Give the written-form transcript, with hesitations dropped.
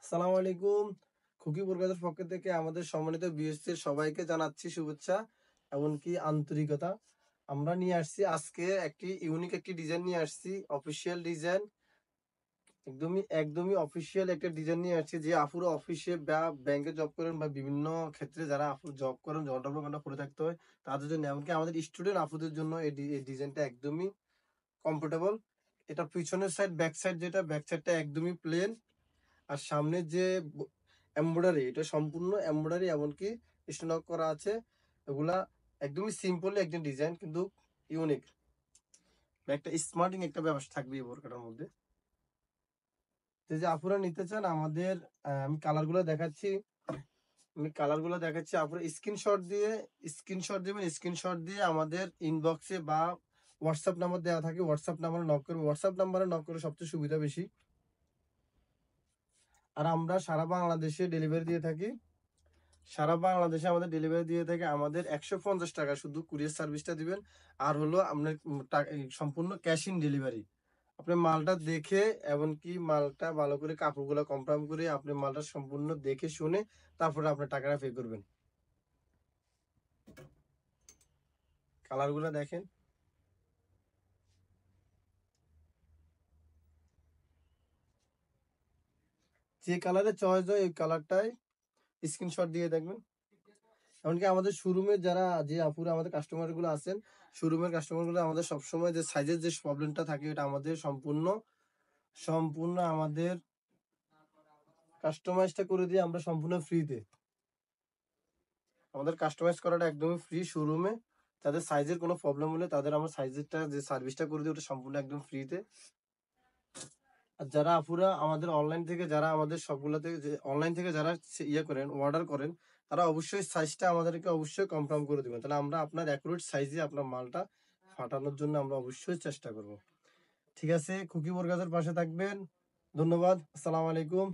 আসসালামু আলাইকুম। খুকিপুর গাছের পক্ষ থেকে আমাদের সম্মানিত বিএসসির সবাইকে জানাচ্ছি শুভেচ্ছা এমনকি আন্তরিকতা। আমরা নিয়ে আসছি আজকে একটি ইউনিক একটি ডিজাইন নিয়ে আসছি, অফিসিয়াল ডিজাইন। একদমই অফিসিয়াল একটা ডিজাইন নিয়ে আসছি। যে আপুরা অফিসে বা ব্যাংকে জব করেন বা বিভিন্ন ক্ষেত্রে যারা আপু জব করেন, জব ডেভেলপমেন্ট করে থাকতে হয় তাদের জন্য, এমনকি আমাদের স্টুডেন্ট আপুদের জন্য এই ডিজাইনটা একদমই কমফোর্টেবল। এটা পিছনের সাইড, ব্যাক সাইড, যেটা ব্যাক সাইডটা একদমই প্লেন। আর সামনে যে এমব্রয়ডারি, এটা সম্পূর্ণ এমব্রয়ডারি, এমনকি স্টোনওয়ার্ক করা আছে। এগুলা একদমই সিম্পলি একটা ডিজাইন, কিন্তু ইউনিক, একটা স্মার্টিং একটা ব্যবস্থা থাকবে এই বোরকাটার মধ্যে। যে আপুরা নিতে চান আমাদের, আমি কালারগুলো দেখাচ্ছি। আপুরা স্ক্রিনশট দিবেন। স্ক্রিনশট দিয়ে আমাদের ইনবক্সে বা হোয়াটসঅ্যাপ নাম্বার দেওয়া থাকে, হোয়াটসঅ্যাপ নাম্বারে নক করবে। হোয়াটসঅ্যাপ নাম্বারে নক করে সবচেয়ে সুবিধা বেশি। আর আমরা সারা বাংলাদেশে ডেলিভারি দিয়ে থাকি। আমাদের 150 টাকা শুধু কুরিয়ার সার্ভিসটা দিবেন। আর হলো আপনার সম্পূর্ণ ক্যাশ ইন ডেলিভারি। আপনি মালটা দেখে, এমনকি মালটা ভালো করে কাপড়গুলো কনফার্ম করে, আপনি মালটা সম্পূর্ণ দেখে শুনে তারপরে আপনি টাকাটা পে করবেন। কালারগুলো দেখেন। যে কালারে চয়েস হয় ওই কালারটাই স্ক্রিনশট দিয়ে দেখবেন। এমনকি আমাদের শোরুমে যারা, যে আপুরা আমাদের কাস্টমার গুলো আছেন, শোরুমের কাস্টমার গুলো আমাদের সবসময় যে সাইজের যে প্রবলেমটা থাকে, এটা আমাদের সম্পূর্ণ সম্পূর্ণ আমাদের কাস্টমাইজটা করে দিয়ে আমরা সম্পূর্ণ ফ্রিতে। আমাদের কাস্টমাইজ করাটা একদমই ফ্রি। শোরুমে তাদের সাইজের কোনো প্রবলেম হলে তাদের আমরা সাইজেরটা যে সার্ভিসটা করে দিই, ওটা সম্পূর্ণ একদম ফ্রিতে। আর যারা আপুরা আমাদের অনলাইন থেকে, যারা আমাদের সবগুলোতে অনলাইন থেকে যারা করেন, অর্ডার করেন, তারা অবশ্যই সাইজটা আমাদেরকে অবশ্যই কনফার্ম করে দেবেন। তাহলে আমরা আপনার অ্যাকুরেট সাইজে আপনার মালটা ফাটানোর জন্য আমরা অবশ্যই চেষ্টা করব। ঠিক আছে, খুকিপুর গাছের পাশে থাকবেন। ধন্যবাদ। আসসালামু আলাইকুম।